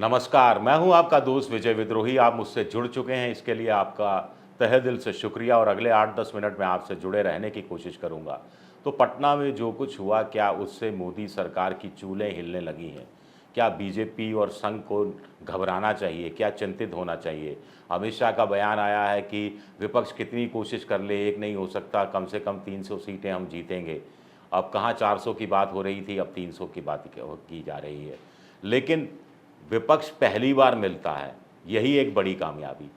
नमस्कार, मैं हूं आपका दोस्त विजय विद्रोही। आप मुझसे जुड़ चुके हैं, इसके लिए आपका तहे दिल से शुक्रिया और अगले 8-10 मिनट में आपसे जुड़े रहने की कोशिश करूंगा। तो पटना में जो कुछ हुआ, क्या उससे मोदी सरकार की चूलें हिलने लगी हैं? क्या बीजेपी और संघ को घबराना चाहिए? क्या चिंतित होना चाहिए? अमित शाह का बयान आया है कि विपक्ष कितनी कोशिश कर ले, एक नहीं हो सकता, कम से कम 300 सीटें हम जीतेंगे। अब कहाँ 400 की बात हो रही थी, अब 300 की बात की जा रही है। लेकिन विपक्ष पहली बार मिलता है, यही एक बड़ी कामयाबी।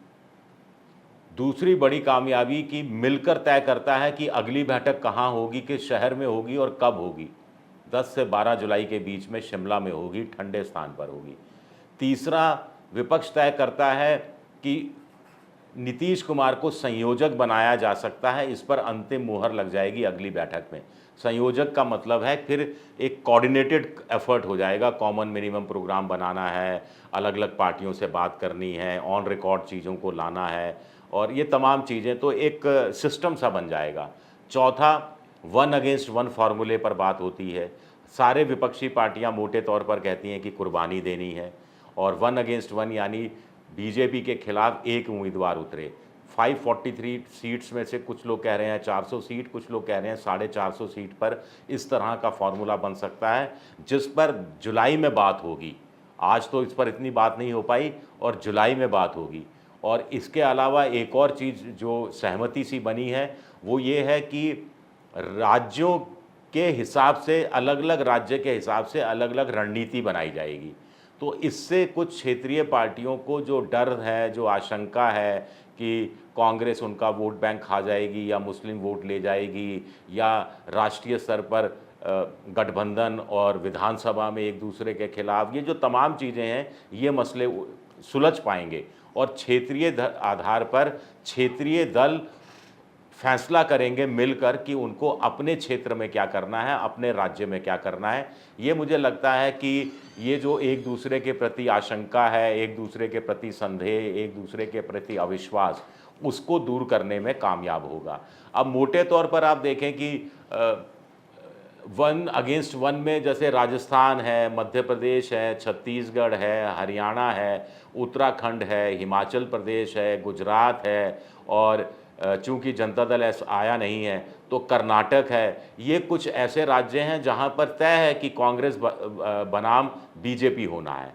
दूसरी बड़ी कामयाबी कि मिलकर तय करता है कि अगली बैठक कहाँ होगी, किस शहर में होगी और कब होगी। 10 से 12 जुलाई के बीच में शिमला में होगी, ठंडे स्थान पर होगी। तीसरा, विपक्ष तय करता है कि नीतीश कुमार को संयोजक बनाया जा सकता है, इस पर अंतिम मुहर लग जाएगी अगली बैठक में। संयोजक का मतलब है फिर एक कोऑर्डिनेटेड एफर्ट हो जाएगा, कॉमन मिनिमम प्रोग्राम बनाना है, अलग अलग पार्टियों से बात करनी है, ऑन रिकॉर्ड चीज़ों को लाना है और ये तमाम चीज़ें, तो एक सिस्टम सा बन जाएगा। चौथा, 1 अगेंस्ट 1 फार्मूले पर बात होती है। सारे विपक्षी पार्टियां मोटे तौर पर कहती हैं कि कुर्बानी देनी है और 1 अगेंस्ट 1 यानी बीजेपी के खिलाफ एक उम्मीदवार उतरे। 543 सीट्स में से कुछ लोग कह रहे हैं 400 सीट, कुछ लोग कह रहे हैं 450 सीट पर इस तरह का फॉर्मूला बन सकता है, जिस पर जुलाई में बात होगी। आज तो इस पर इतनी बात नहीं हो पाई और जुलाई में बात होगी। और इसके अलावा एक और चीज़ जो सहमति सी बनी है, वो ये है कि राज्यों के हिसाब से, अलग अलग राज्य के हिसाब से अलग अलग रणनीति बनाई जाएगी। तो इससे कुछ क्षेत्रीय पार्टियों को जो डर है, जो आशंका है कि कांग्रेस उनका वोट बैंक खा जाएगी या मुस्लिम वोट ले जाएगी या राष्ट्रीय स्तर पर गठबंधन और विधानसभा में एक दूसरे के खिलाफ, ये जो तमाम चीज़ें हैं, ये मसले सुलझ पाएंगे और क्षेत्रीय आधार पर क्षेत्रीय दल फैसला करेंगे मिलकर कि उनको अपने क्षेत्र में क्या करना है, अपने राज्य में क्या करना है। ये मुझे लगता है कि ये जो एक दूसरे के प्रति आशंका है, एक दूसरे के प्रति संदेह, एक दूसरे के प्रति अविश्वास, उसको दूर करने में कामयाब होगा। अब मोटे तौर पर आप देखें कि 1 अगेंस्ट 1 में जैसे राजस्थान है, मध्य प्रदेश है, छत्तीसगढ़ है, हरियाणा है, उत्तराखंड है, हिमाचल प्रदेश है, गुजरात है और चूँकि जनता दल ऐसा आया नहीं है, तो कर्नाटक है। ये कुछ ऐसे राज्य हैं जहाँ पर तय है कि कांग्रेस बनाम बीजेपी होना है।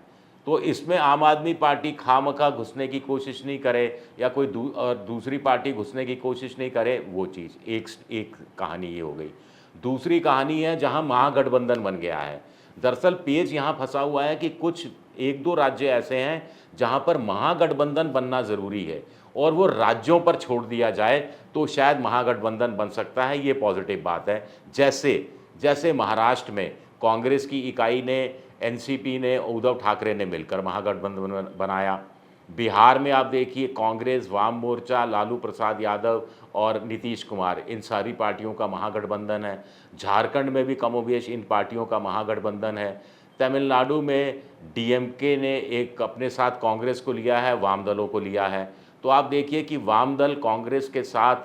तो इसमें आम आदमी पार्टी खामखा घुसने की कोशिश नहीं करे या कोई दूसरी पार्टी घुसने की कोशिश नहीं करे, वो चीज़ एक कहानी ये हो गई। दूसरी कहानी है जहाँ महागठबंधन बन गया है। दरअसल पेच यहाँ फंसा हुआ है कि कुछ 1-2 राज्य ऐसे हैं जहाँ पर महागठबंधन बनना ज़रूरी है और वो राज्यों पर छोड़ दिया जाए तो शायद महागठबंधन बन सकता है, ये पॉजिटिव बात है। जैसे महाराष्ट्र में कांग्रेस की इकाई ने, एनसीपी ने, उद्धव ठाकरे ने मिलकर महागठबंधन बनाया। बिहार में आप देखिए कांग्रेस, वाम मोर्चा, लालू प्रसाद यादव और नीतीश कुमार, इन सारी पार्टियों का महागठबंधन है। झारखंड में भी कमोबेश इन पार्टियों का महागठबंधन है। तमिलनाडु में डीएमके ने एक अपने साथ कांग्रेस को लिया है, वाम दलों को लिया है। तो आप देखिए कि वाम दल कांग्रेस के साथ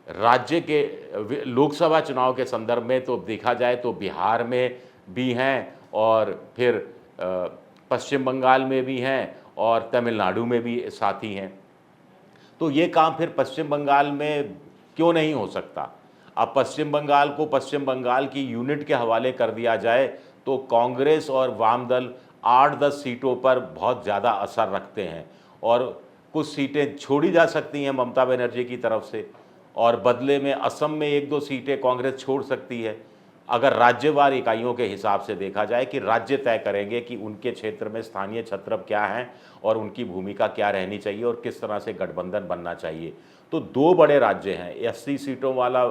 राज्य के लोकसभा चुनाव के संदर्भ में तो देखा जाए तो बिहार में भी हैं और फिर पश्चिम बंगाल में भी हैं और तमिलनाडु में भी साथी हैं। तो ये काम फिर पश्चिम बंगाल में क्यों नहीं हो सकता? अब पश्चिम बंगाल को पश्चिम बंगाल की यूनिट के हवाले कर दिया जाए तो कांग्रेस और वाम दल 8-10 सीटों पर बहुत ज़्यादा असर रखते हैं और कुछ सीटें छोड़ी जा सकती हैं ममता बनर्जी की तरफ से और बदले में असम में 1-2 सीटें कांग्रेस छोड़ सकती है। अगर राज्यवार इकाइयों के हिसाब से देखा जाए कि राज्य तय करेंगे कि उनके क्षेत्र में स्थानीय छत्रप क्या हैं और उनकी भूमिका क्या रहनी चाहिए और किस तरह से गठबंधन बनना चाहिए। तो 2 बड़े राज्य हैं, 80 सीटों वाला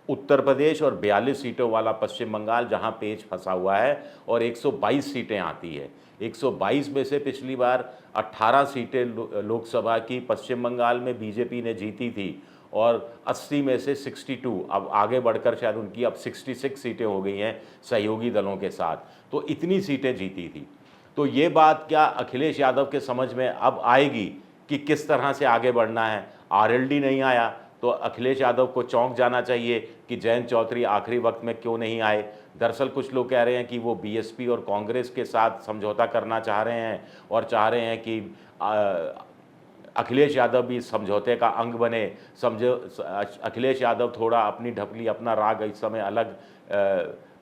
उत्तर प्रदेश और 42 सीटों वाला पश्चिम बंगाल, जहां पेच फंसा हुआ है और 122 सीटें आती है। 122 में से पिछली बार 18 सीटें लोकसभा की पश्चिम बंगाल में बीजेपी ने जीती थी और 80 में से 62, अब आगे बढ़कर शायद उनकी अब 66 सीटें हो गई हैं सहयोगी दलों के साथ। तो इतनी सीटें जीती थी। तो ये बात क्या अखिलेश यादव के समझ में अब आएगी कि किस तरह से आगे बढ़ना है? आरएलडी नहीं आया तो अखिलेश यादव को चौंक जाना चाहिए कि जयंत चौधरी आखिरी वक्त में क्यों नहीं आए। दरअसल कुछ लोग कह रहे हैं कि वो बीएसपी और कांग्रेस के साथ समझौता करना चाह रहे हैं और चाह रहे हैं कि अखिलेश यादव भी इस समझौते का अंग बने। अखिलेश यादव थोड़ा अपनी ढपली, अपना राग इस समय अलग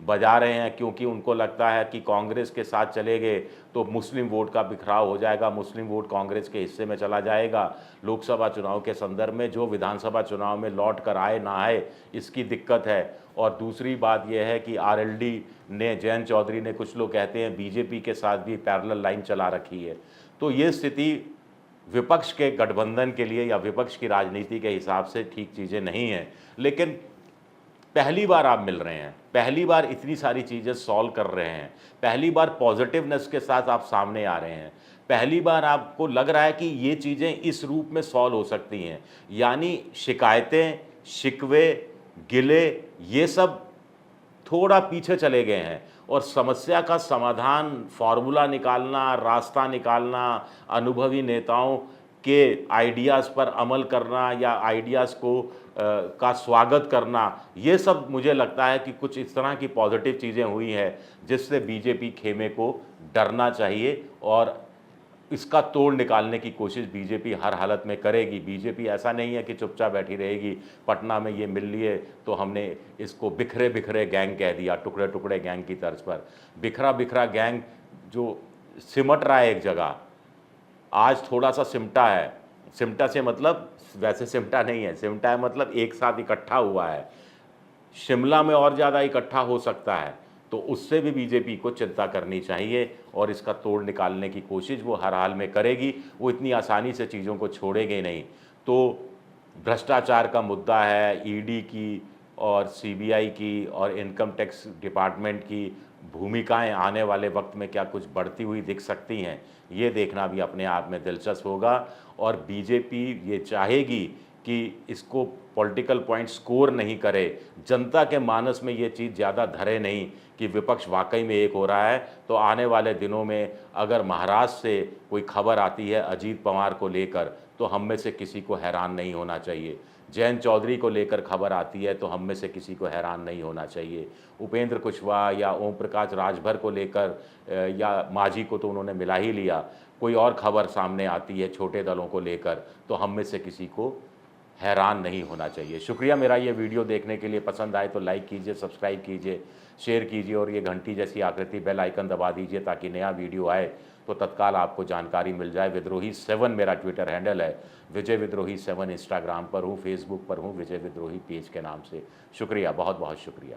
बजा रहे हैं, क्योंकि उनको लगता है कि कांग्रेस के साथ चले गए तो मुस्लिम वोट का बिखराव हो जाएगा, मुस्लिम वोट कांग्रेस के हिस्से में चला जाएगा। लोकसभा चुनाव के संदर्भ में जो विधानसभा चुनाव में लौट कर आए ना आए, इसकी दिक्कत है। और दूसरी बात यह है कि आरएलडी ने, जयंत चौधरी ने, कुछ लोग कहते हैं बीजेपी के साथ भी पैरेलल लाइन चला रखी है। तो ये स्थिति विपक्ष के गठबंधन के लिए या विपक्ष की राजनीति के हिसाब से ठीक चीज़ें नहीं हैं। लेकिन पहली बार आप मिल रहे हैं, पहली बार इतनी सारी चीज़ें सॉल्व कर रहे हैं, पहली बार पॉजिटिवनेस के साथ आप सामने आ रहे हैं, पहली बार आपको लग रहा है कि ये चीज़ें इस रूप में सॉल्व हो सकती हैं। यानी शिकायतें, शिकवे, गिले, ये सब थोड़ा पीछे चले गए हैं और समस्या का समाधान, फार्मूला निकालना, रास्ता निकालना, अनुभवी नेताओं के आइडियाज़ पर अमल करना या आइडियाज़ को का स्वागत करना, ये सब मुझे लगता है कि कुछ इस तरह की पॉजिटिव चीज़ें हुई हैं जिससे बीजेपी खेमे को डरना चाहिए और इसका तोड़ निकालने की कोशिश बीजेपी हर हालत में करेगी। बीजेपी ऐसा नहीं है कि चुपचाप बैठी रहेगी, पटना में ये मिल लिए तो हमने इसको बिखरे बिखरे गैंग कह दिया, टुकड़े टुकड़े गैंग की तर्ज पर। बिखरा बिखरा गैंग जो सिमट रहा है एक जगह, आज थोड़ा सा सिमटा है। सिमटा से मतलब वैसे सिमटा नहीं है, सिमटा है मतलब एक साथ इकट्ठा हुआ है। शिमला में और ज़्यादा इकट्ठा हो सकता है, तो उससे भी बीजेपी को चिंता करनी चाहिए और इसका तोड़ निकालने की कोशिश वो हर हाल में करेगी। वो इतनी आसानी से चीज़ों को छोड़ेगी नहीं। तो भ्रष्टाचार का मुद्दा है, ईडी की और सीबीआई की और इनकम टैक्स डिपार्टमेंट की भूमिकाएं आने वाले वक्त में क्या कुछ बढ़ती हुई दिख सकती हैं, ये देखना भी अपने आप में दिलचस्प होगा। और बीजेपी ये चाहेगी कि इसको पॉलिटिकल पॉइंट स्कोर नहीं करे, जनता के मानस में ये चीज़ ज़्यादा धरे नहीं कि विपक्ष वाकई में एक हो रहा है। तो आने वाले दिनों में अगर महाराष्ट्र से कोई खबर आती है अजीत पवार को लेकर, तो हम में से किसी को हैरान नहीं होना चाहिए। जयंत चौधरी को लेकर खबर आती है तो हम में से किसी को हैरान नहीं होना चाहिए। उपेंद्र कुशवाहा या ओम प्रकाश राजभर को लेकर या मांझी को तो उन्होंने मिला ही लिया, कोई और खबर सामने आती है छोटे दलों को लेकर, तो हम में से किसी को हैरान नहीं होना चाहिए। शुक्रिया मेरा ये वीडियो देखने के लिए। पसंद आए तो लाइक कीजिए, सब्सक्राइब कीजिए, शेयर कीजिए और ये घंटी जैसी आकृति बेल आइकन दबा दीजिए ताकि नया वीडियो आए तो तत्काल आपको जानकारी मिल जाए। विद्रोही 7 मेरा ट्विटर हैंडल है, विजय विद्रोही 7 इंस्टाग्राम पर हूँ, फेसबुक पर हूँ विजय विद्रोही पेज के नाम से। शुक्रिया, बहुत बहुत शुक्रिया।